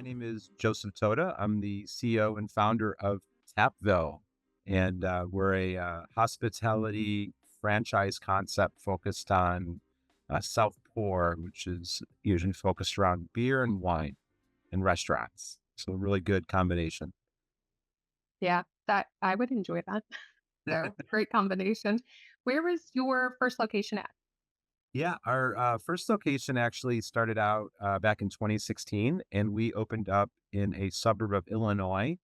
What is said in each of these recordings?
name is Joseph Tota. I'm the CEO and founder of Tapville, and we're a hospitality franchise concept focused on self-pour, which is usually focused around beer and wine and restaurants. So a really good combination. Yeah, that I would enjoy that. So, great combination. Where was your first location at? Yeah, our first location actually started out back in 2016, and we opened up in a suburb of Illinois,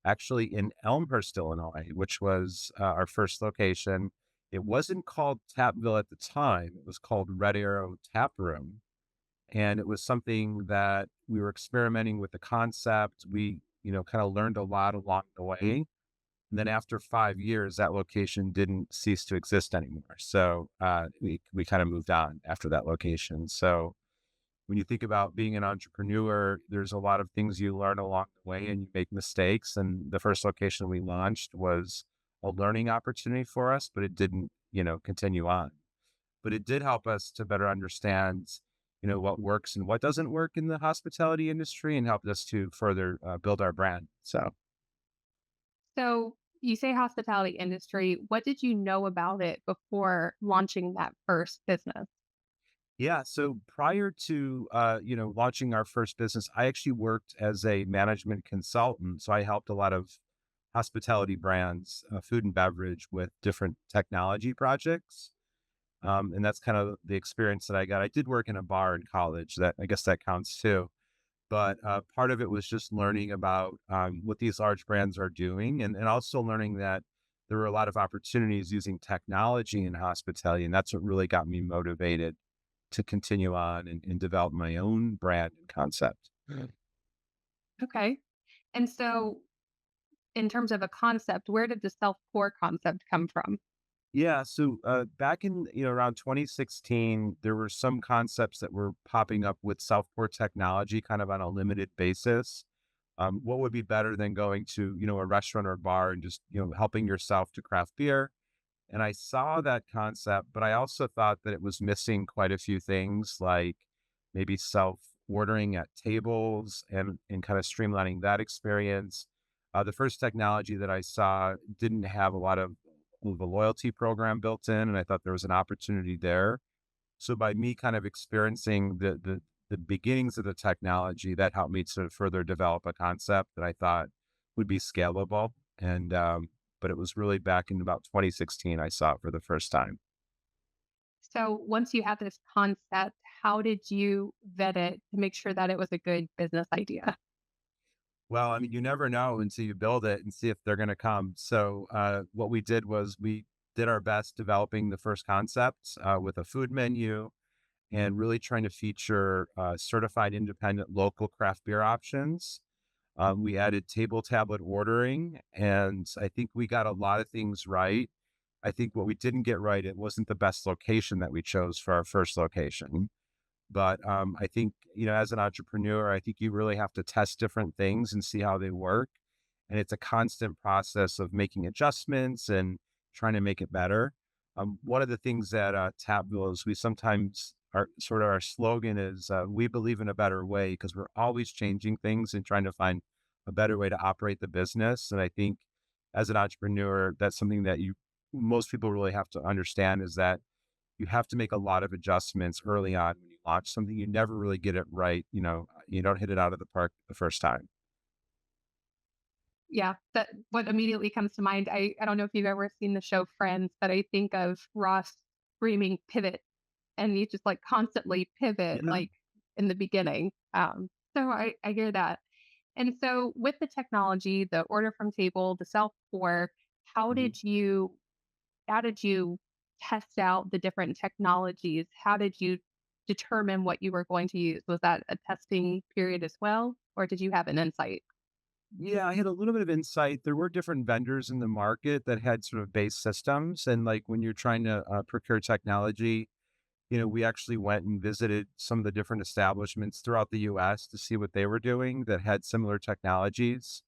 actually in Elmhurst, Illinois, which was our first location. It wasn't called Tapville at the time. It was called Red Arrow Tap Room. And it was something that we were experimenting with the concept. We, kind of learned a lot along the way. And then after 5 years, that location didn't cease to exist anymore. So we kind of moved on after that location. So when you think about being an entrepreneur, there's a lot of things you learn along the way and you make mistakes. And the first location we launched was a learning opportunity for us, but it didn't, continue on. But it did help us to better understand, what works and what doesn't work in the hospitality industry and helped us to further build our brand. So, So, you say hospitality industry. What did you know about it before launching that first business? yeah. So prior to, launching our first business, I actually worked as a management consultant. So I helped a lot of hospitality brands, food and beverage with different technology projects. And that's kind of the experience that I got. I did work in a bar in college. That I guess that counts too. But part of it was just learning about what these large brands are doing, and also learning that there were a lot of opportunities using technology in hospitality, and that's what really got me motivated to continue on and develop my own brand and concept. Okay. And so, in terms of a concept, where did the self-pour concept come from? Yeah. So back in around 2016, there were some concepts that were popping up with self-pour technology, kind of on a limited basis. What would be better than going to a restaurant or bar and just helping yourself to craft beer? And I saw that concept, but I also thought that it was missing quite a few things, like maybe self ordering at tables and kind of streamlining that experience. The first technology that I saw didn't have a lot of a loyalty program built in, and I thought there was an opportunity there. So by me kind of experiencing the beginnings of the technology, that helped me to further develop a concept that I thought would be scalable. And but it was really back in about 2016 I saw it for the first time. So, once you had this concept, how did you vet it to make sure that it was a good business idea? Well, I mean, you never know until you build it and see if they're going to come. So what we did was we did our best developing the first concept with a food menu and really trying to feature certified independent local craft beer options. We added table tablet ordering, and I think we got a lot of things right. I think what we didn't get right, it wasn't the best location that we chose for our first location. But I think, as an entrepreneur, I think you really have to test different things and see how they work. And it's a constant process of making adjustments and trying to make it better. One of the things that Tapville is we sometimes our slogan is we believe in a better way because we're always changing things and trying to find a better way to operate the business. And I think as an entrepreneur, that's something that most people really have to understand is that you have to make a lot of adjustments early on when you launch something. You never really get it right. You don't hit it out of the park the first time. Yeah, that what immediately comes to mind, I don't know if you've ever seen the show Friends, but I think of Ross screaming pivot, and you just, like, constantly pivot, Yeah. like, in the beginning, so I hear that. And so with the technology, the order from table, the self-pour, how Mhm. did you how did you test out the different technologies? How did you determine what you were going to use? Was that a testing period as well, or did you have an insight? Yeah, I had a little bit of insight. There were different vendors in the market that had sort of base systems. And like when you're trying to procure technology, we actually went and visited some of the different establishments throughout the US to see what they were doing that had similar technologies.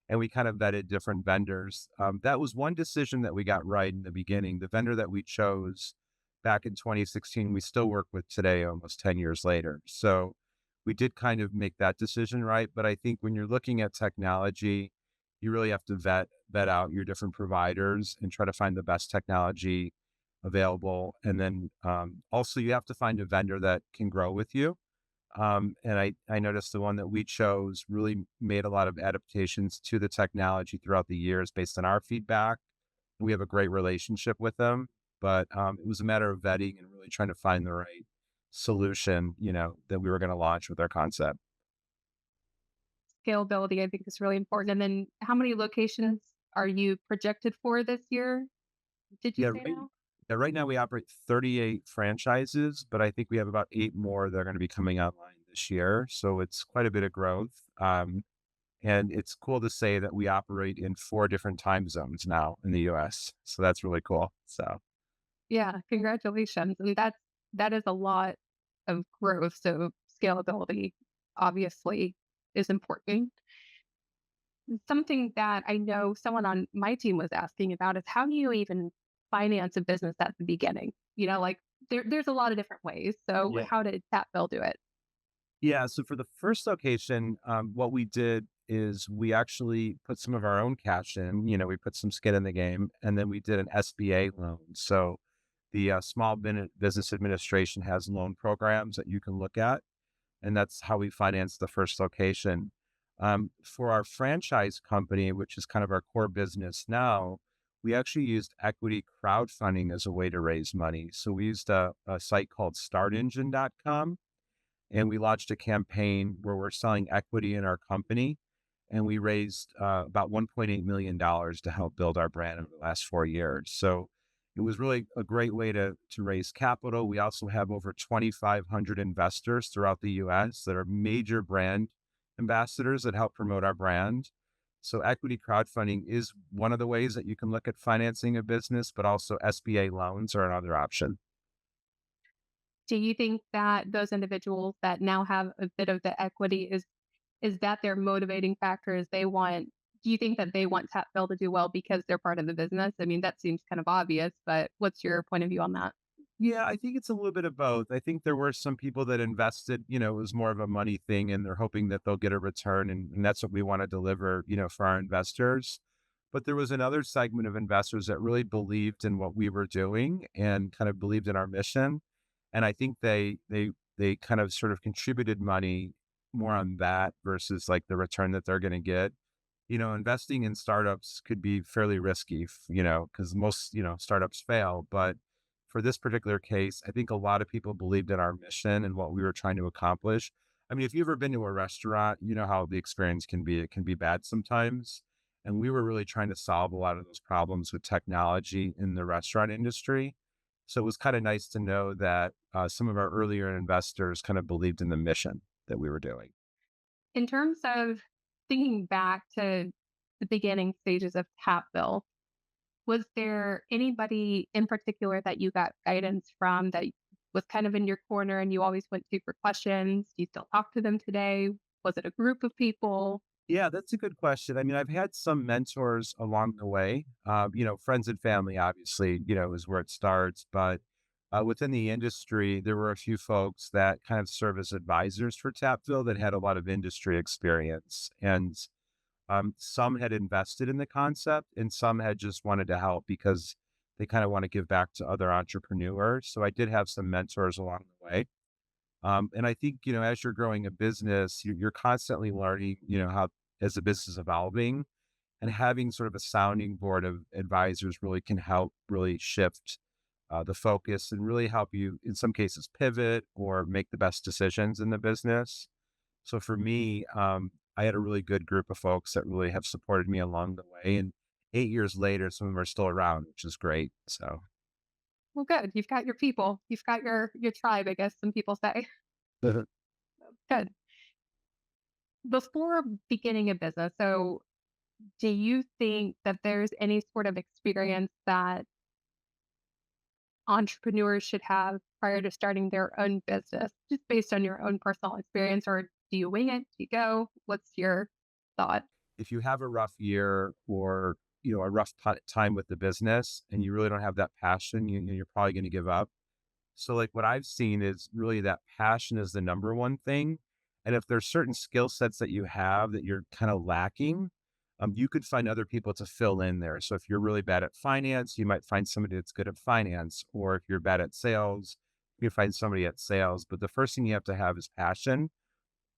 And we kind of vetted different vendors. That was one decision that we got right in the beginning. The vendor that we chose back in 2016, we still work with today, almost 10 years later. So we did kind of make that decision, right? But I think when you're looking at technology, you really have to vet out your different providers and try to find the best technology available. And then also you have to find a vendor that can grow with you. And I noticed the one that we chose really made a lot of adaptations to the technology throughout the years based on our feedback. We have a great relationship with them, but it was a matter of vetting and really trying to find the right solution, that we were going to launch with our concept. Scalability, I think, is really important. And then how many locations are you projected for this year? Did you Yeah, say now? right now we operate 38 franchises, but I think we have about eight more that are going to be coming online this year. So it's quite a bit of growth. And it's cool to say that we operate in four different time zones now in the US. So that's really cool. So Yeah, congratulations. And that is a lot of growth. So scalability obviously is important. Something that I know someone on my team was asking about is how do you even finance a business at the beginning? Like there's a lot of different ways. So yeah. how did Tapville do it? Yeah. So for the first location, what we did is we actually put some of our own cash in, we put some skin in the game, and then we did an SBA loan. So the Business Administration has loan programs that you can look at, and that's how we financed the first location. For our franchise company, which is kind of our core business now, we actually used equity crowdfunding as a way to raise money. So we used a site called startengine.com, and we launched a campaign where we're selling equity in our company. And we raised about $1.8 million to help build our brand over the last 4 years. So it was really a great way to raise capital. We also have over 2,500 investors throughout the US that are major brand ambassadors that help promote our brand. So equity crowdfunding is one of the ways that you can look at financing a business, but also SBA loans are another option. Do you think that those individuals that now have a bit of the equity is that their motivating factor is do you think that they want Tapville to do well because they're part of the business? I mean, that seems kind of obvious, but what's your point of view on that? Yeah, I think it's a little bit of both. I think there were some people that invested, it was more of a money thing and they're hoping that they'll get a return. And that's what we want to deliver, for our investors. But there was another segment of investors that really believed in what we were doing and kind of believed in our mission. And I think they kind of sort of contributed money more on that versus like the return that they're going to get. Investing in startups could be fairly risky, because most, startups fail. But for this particular case, I think a lot of people believed in our mission and what we were trying to accomplish. I mean, if you've ever been to a restaurant, you know how the experience can be. It can be bad sometimes. And we were really trying to solve a lot of those problems with technology in the restaurant industry. So it was kind of nice to know that some of our earlier investors kind of believed in the mission that we were doing. In terms of thinking back to the beginning stages of Tapville, was there anybody in particular that you got guidance from that was kind of in your corner and you always went to for questions? Do you still talk to them today? Was it a group of people? Yeah, that's a good question. I mean, I've had some mentors along the way. Friends and family, obviously, is where it starts. But within the industry, there were a few folks that kind of serve as advisors for Tapville that had a lot of industry experience. And some had invested in the concept and some had just wanted to help because they kind of want to give back to other entrepreneurs. So I did have some mentors along the way. And I think, as you're growing a business, you're constantly learning, how as the business is evolving, and having sort of a sounding board of advisors really can help really shift the focus and really help you in some cases pivot or make the best decisions in the business. So for me, I had a really good group of folks that really have supported me along the way. And 8 years later, some of them are still around, which is great. So Well, good. You've got your people. You've got your tribe, I guess some people say. Good. Before beginning a business, so do you think that there's any sort of experience that entrepreneurs should have prior to starting their own business, just based on your own personal experience, or do you wing it? Do you go? What's your thought? if you have a rough year or a rough time with the business and you really don't have that passion, you're probably going to give up. So like what I've seen is really that passion is the number one thing. And if there's certain skill sets that you have that you're kind of lacking, you could find other people to fill in there. So if you're really bad at finance, you might find somebody that's good at finance. Or if you're bad at sales, you find somebody at sales. But the first thing you have to have is passion.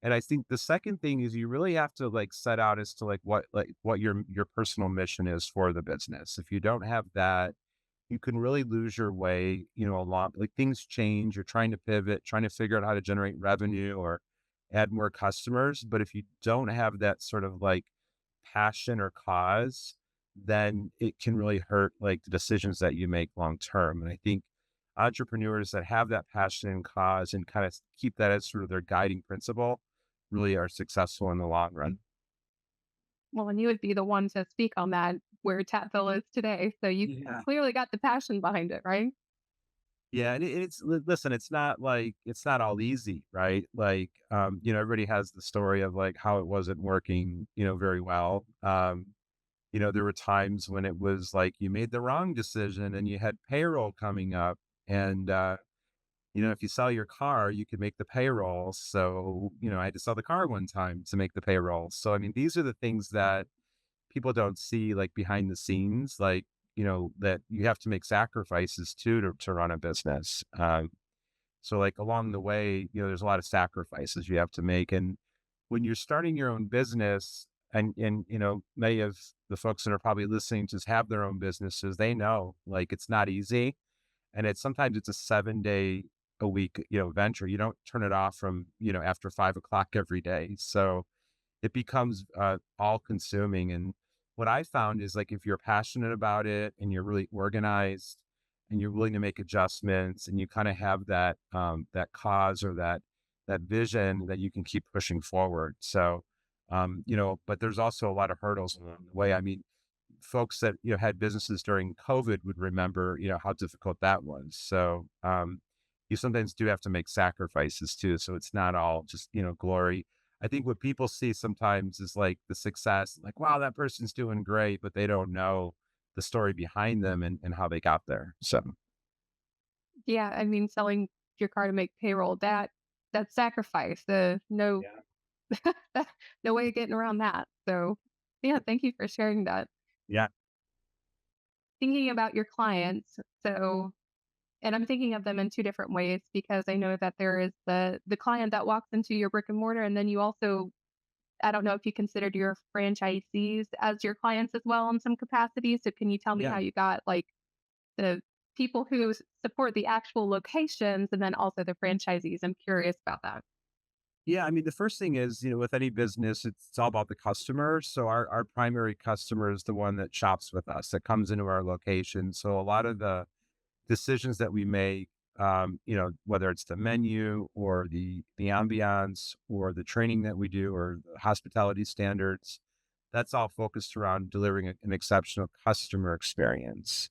And I think the second thing is you really have to like set out as to like what your personal mission is for the business. If you don't have that, you can really lose your way, a lot. Like things change, you're trying to pivot, trying to figure out how to generate revenue or add more customers. But if you don't have that sort of like passion or cause, then it can really hurt like the decisions that you make long term. And I think entrepreneurs that have that passion and cause and kind of keep that as sort of their guiding principle really are successful in the long run. Well, and you would be the one to speak on that where Tapville is today. So you Yeah. clearly got the passion behind it, right? Yeah, and listen, it's not like it's not all easy, right? Like, everybody has the story of like how it wasn't working, very well. There were times when it was like you made the wrong decision and you had payroll coming up, and if you sell your car, you could make the payroll. So, I had to sell the car one time to make the payroll. So, I mean, these are the things that people don't see like behind the scenes, like, that you have to make sacrifices too to run a business. So like along the way, there's a lot of sacrifices you have to make. And when you're starting your own business and many of the folks that are probably listening just have their own businesses, they know like it's not easy. And sometimes it's a 7 day a week, venture. You don't turn it off from, after 5 o'clock every day. So it becomes all consuming. And what I found is like if you're passionate about it and you're really organized and you're willing to make adjustments and you kind of have that cause or that vision that you can keep pushing forward. So but there's also a lot of hurdles along the way. I mean, folks that had businesses during COVID would remember how difficult that was. So you sometimes do have to make sacrifices too. So it's not all just glory. I think what people see sometimes is like the success, like wow, that person's doing great, but they don't know the story behind them and how they got there. So Yeah, I mean, selling your car to make payroll, that's sacrifice. The no yeah, no way of getting around that. So, yeah, thank you for sharing that. yeah, Thinking about your clients, so and I'm thinking of them in 2 different ways because I know that there is the client that walks into your brick and mortar, and then you also I don't know if you considered your franchisees as your clients as well in some capacity. So can you tell me yeah. how you got, like, the people who support the actual locations and then also the franchisees? I'm curious about that. Yeah, I mean, the first thing is, with any business, it's all about the customer. So our primary customer is the one that shops with us, that comes into our location. So a lot of the decisions that we make, whether it's the menu or the ambiance or the training that we do or the hospitality standards, that's all focused around delivering an exceptional customer experience.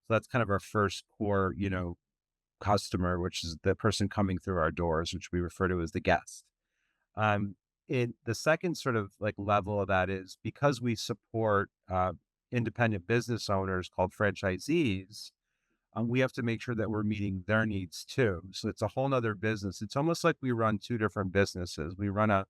So that's kind of our first core, customer, which is the person coming through our doors, which we refer to as the guest. Um, in the second sort of like level of that is because we support independent business owners called franchisees, we have to make sure that we're meeting their needs too. So it's a whole nother business. It's almost like we run two different businesses. We run a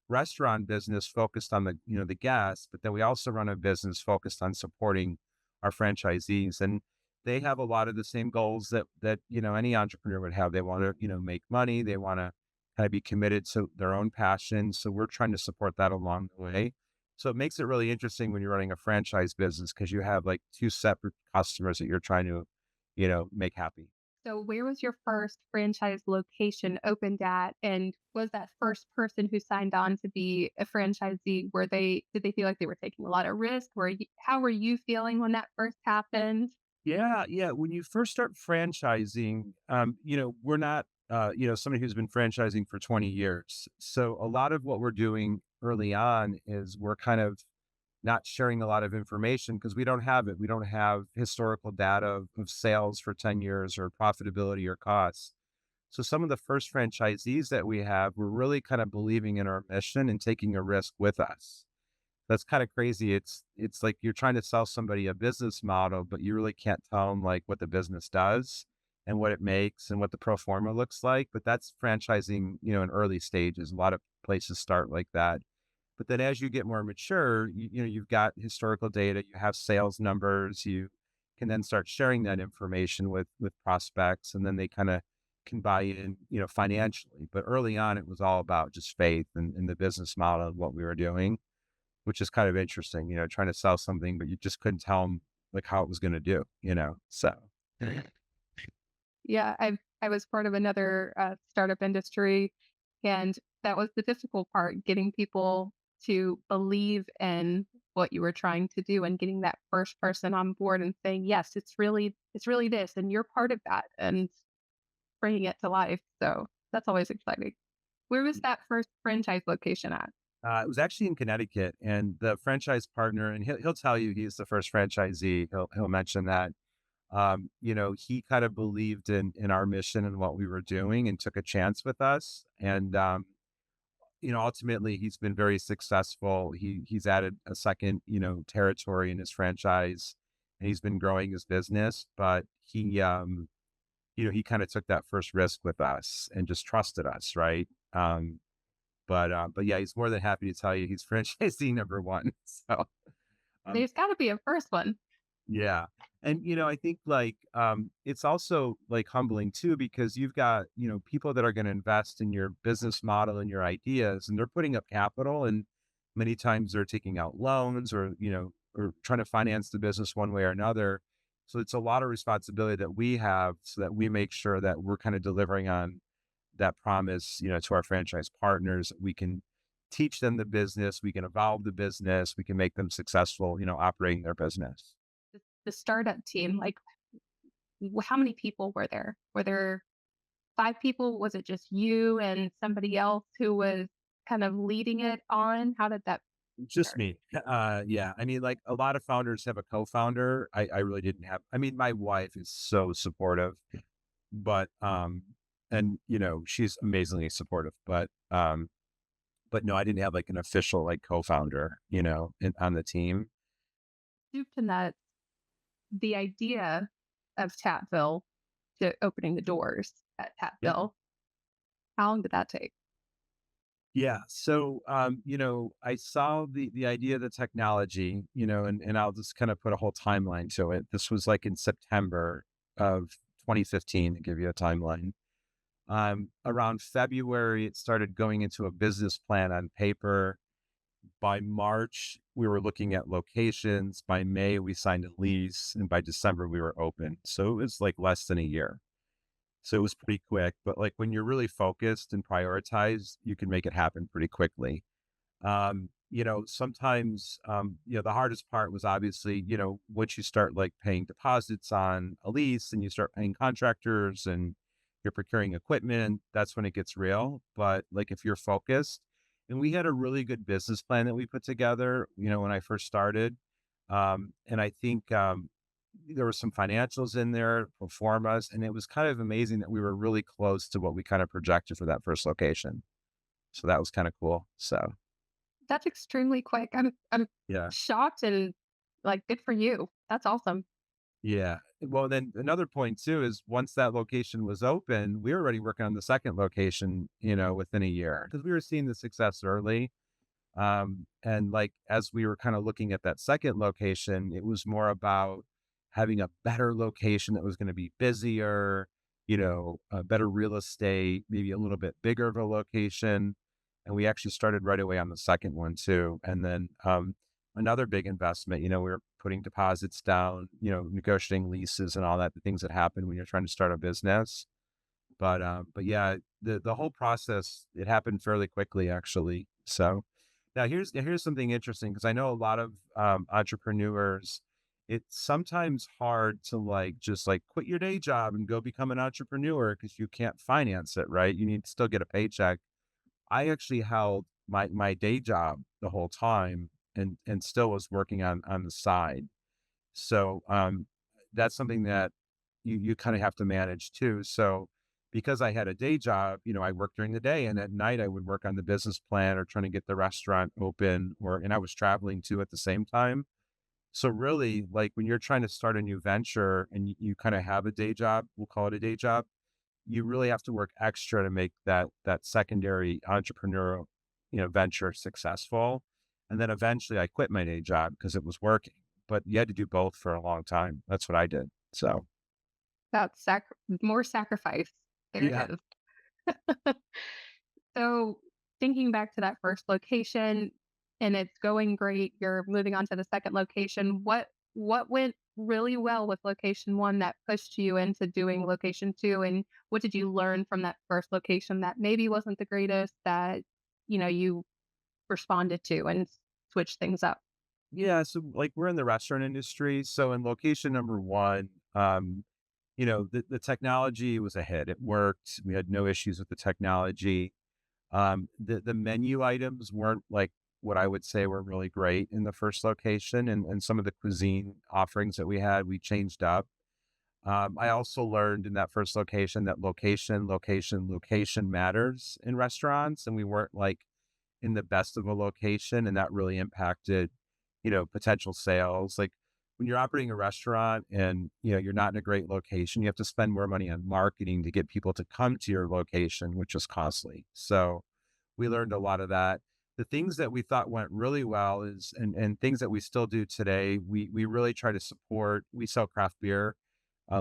restaurant business focused on the guests, but then we also run a business focused on supporting our franchisees. And they have a lot of the same goals that any entrepreneur would have. They want to, make money. They want to kind of be committed to their own passion. So we're trying to support that along the way. So it makes it really interesting when you're running a franchise business because you have like two separate customers that you're trying to make happy. So where was your first franchise location opened at? And was that first person who signed on to be a franchisee, did they feel like they were taking a lot of risk? How were you feeling when that first happened? Yeah, yeah. When you first start franchising, we're not, somebody who's been franchising for 20 years. So a lot of what we're doing early on is we're kind of not sharing a lot of information because we don't have it. We don't have historical data of sales for 10 years or profitability or costs. So some of the first franchisees that we have were really kind of believing in our mission and taking a risk with us. That's kind of crazy. It's like you're trying to sell somebody a business model, but you really can't tell them like what the business does and what it makes and what the pro forma looks like. But that's franchising, in early stages. A lot of places start like that. But then as you get more mature, you've got historical data, you have sales numbers, you can then start sharing that information with prospects, and then they kind of can buy in, financially. But early on, it was all about just faith and the business model of what we were doing, which is kind of interesting, trying to sell something, but you just couldn't tell them like how it was going to do. So Yeah, I was part of another, startup industry, and that was the difficult part, getting people to believe in what you were trying to do and getting that first person on board and saying, "Yes, it's really this, and you're part of that," and bringing it to life, so that's always exciting. Where was that first franchise location at? it was actually in Connecticut, and the franchise partner, and he'll tell you he's the first franchisee. He'll mention that. He kind of believed in our mission and what we were doing, and took a chance with us. And ultimately, he's been very successful. He's added a second, territory in his franchise, and he's been growing his business. But he kind of took that first risk with us and just trusted us, right? But yeah, he's more than happy to tell you he's franchisee number one. So um, There's gotta be a first one. yeah. And I think like it's also like humbling too, because you've got, people that are going to invest in your business model and your ideas, and they're putting up capital, and many times they're taking out loans, or trying to finance the business one way or another. So it's a lot of responsibility that we have, so that we make sure that we're kind of delivering on that promise, to our franchise partners. We can teach them the business, we can evolve the business, we can make them successful, operating their business. The startup team, like, how many people were there? Were there 5 people? Was it just you and somebody else who was kind of leading it on? How did that Just start? me. Yeah. I mean, like a lot of founders have a co-founder. I really didn't have. I mean, my wife is so supportive, but and she's amazingly supportive. But no, I didn't have like an official like co-founder, on the team. Soup to nuts, the idea of Tapville to opening the doors at Yeah. Tapville, how long did that take? Yeah. So, I saw the idea of the technology, and I'll just kind of put a whole timeline to it. This was like in September of 2015, to give you a timeline. Around February, it started going into a business plan on paper. By March, we were looking at locations. By May, we signed a lease, and by December, we were open. So it was like less than a year. So it was pretty quick. But like when you're really focused and prioritized, you can make it happen pretty quickly. Sometimes, the hardest part was obviously, once you start like paying deposits on a lease, and you start paying contractors, and you're procuring equipment, that's when it gets real. But like if you're focused, and we had a really good business plan that we put together, when I first started. And I think, there were some financials in there, pro formas, and it was kind of amazing that we were really close to what we kind of projected for that first location. So that was kind of cool. So, That's extremely quick. I'm yeah. shocked and, like, good for you. That's awesome. Yeah. Well, then another point too is once that location was open, we were already working on the second location, within a year, because we were seeing the success early. And like as we were kind of looking at that second location, it was more about having a better location that was going to be busier, a better real estate, maybe a little bit bigger of a location. And we actually started right away on the second one too. And then another big investment, we were putting deposits down, negotiating leases and all that, the things that happen when you're trying to start a business. But yeah, the whole process, it happened fairly quickly actually. So now here's something interesting, because I know a lot of entrepreneurs, it's sometimes hard to like just like quit your day job and go become an entrepreneur, because you can't finance it, right? You need to still get a paycheck. I actually held my day job the whole time, and still was working on the side. So that's something that you kind of have to manage too. So because I had a day job, I worked during the day, and at night I would work on the business plan, or trying to get the restaurant open, and I was traveling too at the same time. So really, like when you're trying to start a new venture, and you kind of have a day job, we'll call it a day job, you really have to work extra to make that secondary entrepreneurial venture successful. And then eventually I quit my day job because it was working, but you had to do both for a long time. That's what I did. So, That's more sacrifice. There it yeah. is. So, thinking back to that first location and it's going great, you're moving on to the second location. What went really well with location 1 that pushed you into doing location 2, and what did you learn from that first location that maybe wasn't the greatest that, you responded to and switched things up? Yeah. So, like, we're in the restaurant industry. So, in location number one, the technology was a hit. It worked. We had no issues with the technology. The menu items weren't like what I would say were really great in the first location, and some of the cuisine offerings that we had, we changed up. I also learned in that first location that location matters in restaurants, and we weren't like in the best of a location, and that really impacted, potential sales. Like when you're operating a restaurant and you're not in a great location, you have to spend more money on marketing to get people to come to your location, which is costly. So we learned a lot of that. The things that we thought went really well is and things that we still do today, we really try to support. We sell craft beer.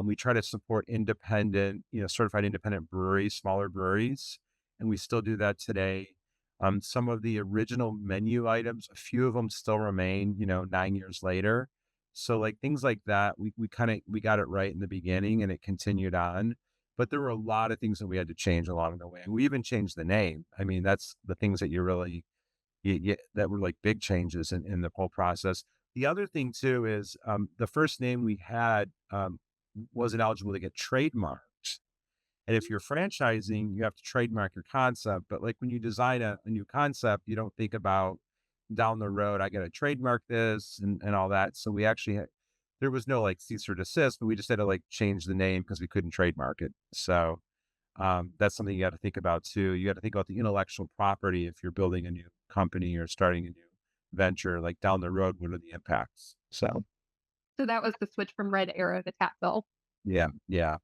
We try to support independent, certified independent breweries, smaller breweries, and we still do that today. Some of the original menu items, a few of them still remain, 9 years later. So like things like that, we got it right in the beginning and it continued on. But there were a lot of things that we had to change along the way. And we even changed the name. I mean, that's the things that that were like big changes in the whole process. The other thing too is the first name we had wasn't eligible to get trademarked. And if you're franchising, you have to trademark your concept. But like when you design a new concept, you don't think about down the road, I got to trademark this and all that. So there was no like cease or desist, but we just had to like change the name because we couldn't trademark it. So that's something you got to think about too. You got to think about the intellectual property if you're building a new company or starting a new venture, like down the road, what are the impacts? So, So that was the switch from Red Arrow to Tapville. yeah, yeah.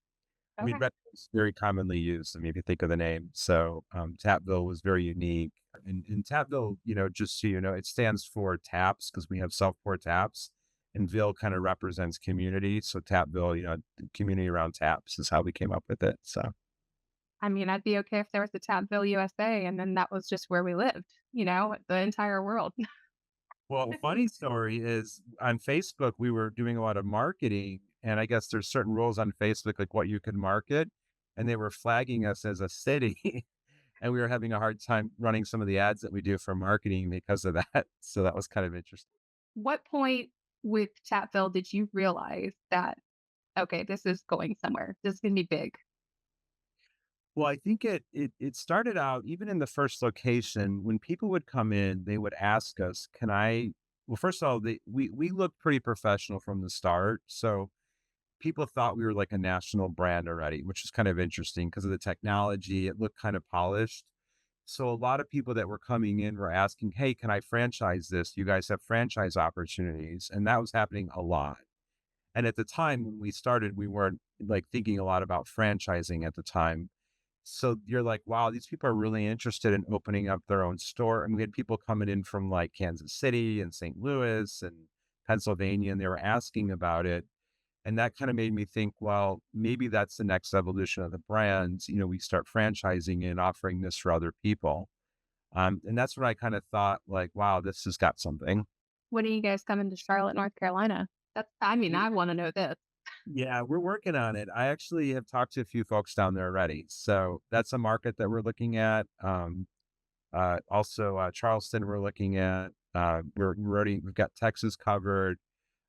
I mean, Okay. Red is very commonly used. I mean, if you think of the name. So, Tapville was very unique. And Tapville, just so you know, it stands for taps because we have self pour taps. And Ville kind of represents community. So Tapville, the community around taps is how we came up with it. So, I mean, I'd be okay if there was a Tapville, USA, and then that was just where we lived, the entire world. well, funny story is on Facebook, we were doing a lot of marketing. And I guess there's certain rules on Facebook, like what you can market. And they were flagging us as a city. And we were having a hard time running some of the ads that we do for marketing because of that. So that was kind of interesting. What point with Tapville did you realize that, okay, this is going somewhere? This is gonna be big. Well, I think it started out even in the first location when people would come in, they would ask us, "Can I?" Well, first of all, we looked pretty professional from the start, so people thought we were like a national brand already, which is kind of interesting because of the technology. It looked kind of polished. So a lot of people that were coming in were asking, "Hey, can I franchise this? You guys have franchise opportunities," and that was happening a lot. And at the time when we started, we weren't like thinking a lot about franchising at the time. So you're like, wow, these people are really interested in opening up their own store. And we had people coming in from like Kansas City and St. Louis and Pennsylvania, and they were asking about it. And that kind of made me think, well, maybe that's the next evolution of the brand. We start franchising and offering this for other people. And that's when I kind of thought, like, wow, this has got something. When are you guys coming to Charlotte, North Carolina? I mean, I wanna know this. Yeah, we're working on it. I actually have talked to a few folks down there already. So that's a market that we're looking at. Also, Charleston, we're looking at. We've got Texas covered.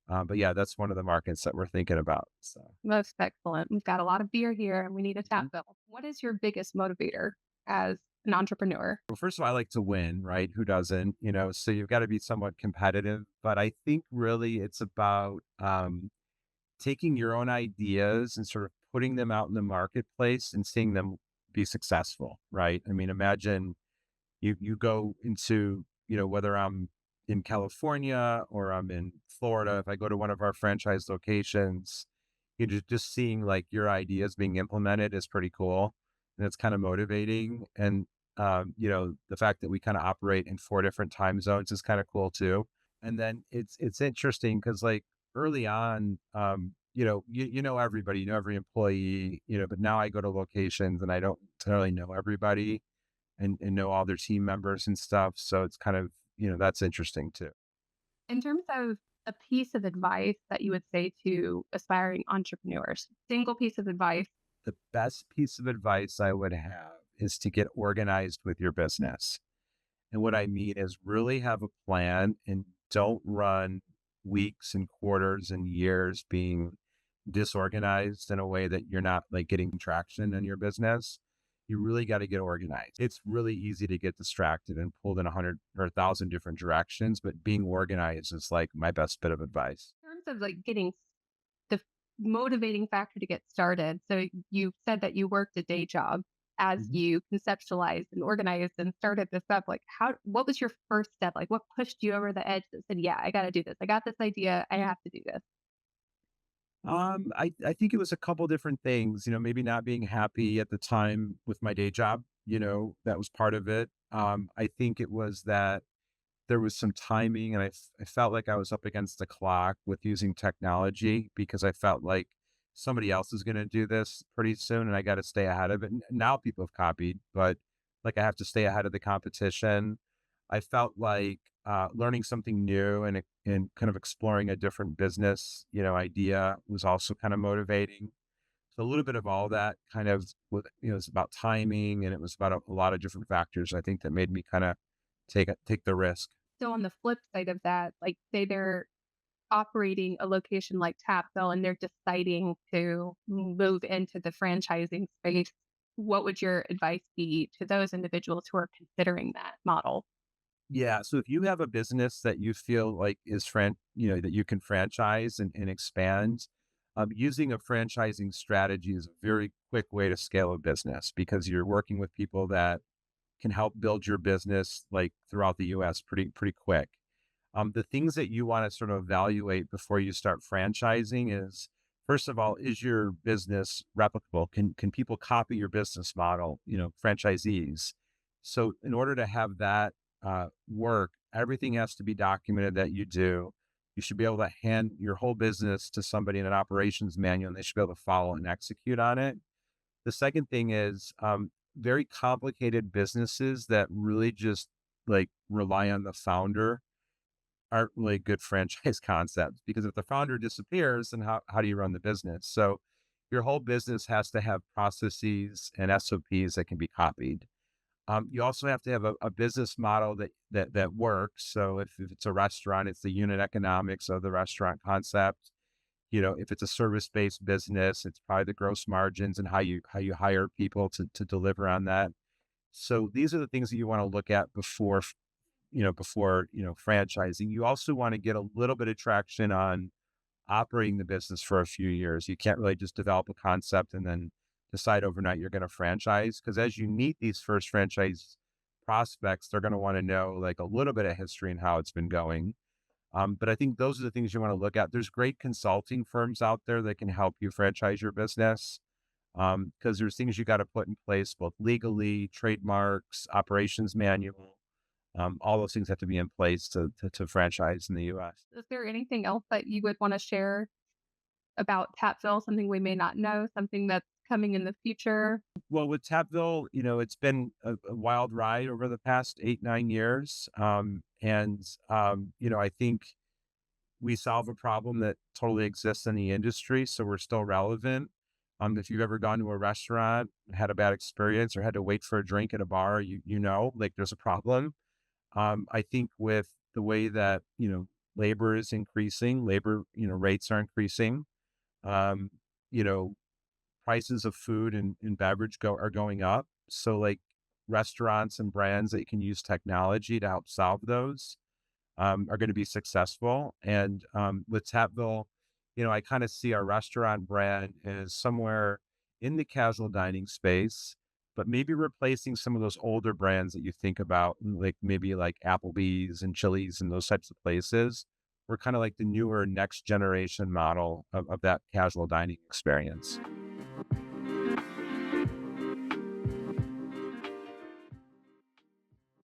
But yeah, that's one of the markets that we're thinking about. So, Most excellent. We've got a lot of beer here and we need a tap bill. What is your biggest motivator as an entrepreneur? well, first of all, I like to win, right? Who doesn't? So you've got to be somewhat competitive. But I think really it's about taking your own ideas and sort of putting them out in the marketplace and seeing them be successful, right? I mean, imagine you go into, whether I'm in California or I'm in Florida, if I go to one of our franchise locations, you just seeing like your ideas being implemented is pretty cool. And it's kind of motivating. And The fact that we kind of operate in 4 different time zones is kind of cool too. And then it's interesting because like early on, you know everybody, you know every employee, but now I go to locations and I don't necessarily know everybody and know all their team members and stuff. So it's kind of, that's interesting too. In terms of a piece of advice that you would say to aspiring entrepreneurs, single piece of advice. The best piece of advice I would have is to get organized with your business. And what I mean is really have a plan and don't run weeks and quarters and years being disorganized in a way that you're not like getting traction in your business. You really got to get organized. It's really easy to get distracted and pulled in 100 or 1,000 different directions, but being organized is like my best bit of advice. In terms of like getting the motivating factor to get started. So you said that you worked a day job as Mhm. you conceptualized and organized and started this up. Like what was your first step? Like what pushed you over the edge that said, yeah, I got to do this. I got this idea. I have to do this. I think it was a couple different things, maybe not being happy at the time with my day job, that was part of it. I think it was that there was some timing and I felt like I was up against the clock with using technology because I felt like somebody else is going to do this pretty soon and I got to stay ahead of it. Now people have copied, but like I have to stay ahead of the competition. I felt like learning something new and kind of exploring a different business, idea was also kind of motivating. So a little bit of all that kind of, it's about timing and it was about a lot of different factors. I think that made me kind of take the risk. So on the flip side of that, like say they're operating a location like Tapville and they're deciding to move into the franchising space, what would your advice be to those individuals who are considering that model? Yeah. So if you have a business that you feel like that you can franchise and expand, using a franchising strategy is a very quick way to scale a business because you're working with people that can help build your business like throughout the US pretty quick. The things that you want to sort of evaluate before you start franchising is, first of all, is your business replicable? Can people copy your business model? Franchisees. So in order to have that work, everything has to be documented that you do. You should be able to hand your whole business to somebody in an operations manual, and they should be able to follow and execute on it. The second thing is very complicated businesses that really just like rely on the founder aren't really good franchise concepts because if the founder disappears, then how do you run the business? So your whole business has to have processes and SOPs that can be copied. You also have to have a business model that works. So if it's a restaurant, it's the unit economics of the restaurant concept. If it's a service-based business, it's probably the gross margins and how you hire people to deliver on that. So these are the things that you want to look at before franchising. You also want to get a little bit of traction on operating the business for a few years. You can't really just develop a concept and then decide overnight you're going to franchise because as you meet these first franchise prospects, they're going to want to know like a little bit of history and how it's been going. But I think those are the things you want to look at. There's great consulting firms out there that can help you franchise your business because there's things you got to put in place both legally, trademarks, operations manual. All those things have to be in place to franchise in the US. Is there anything else that you would want to share about Tapville? Something we may not know, something that's coming in the future? Well, with Tapville, it's been a wild ride over the past 8, 9 years. I think we solve a problem that totally exists in the industry. So we're still relevant. If you've ever gone to a restaurant, had a bad experience, or had to wait for a drink at a bar, like there's a problem. I think with the way that, labor is increasing, rates are increasing. Um, you know, prices of food and beverage are going up. So like restaurants and brands that can use technology to help solve those are going to be successful. And with Tapville, I kind of see our restaurant brand as somewhere in the casual dining space, but maybe replacing some of those older brands that you think about, like maybe like Applebee's and Chili's and those types of places. We're kind of like the newer next generation model of that casual dining experience.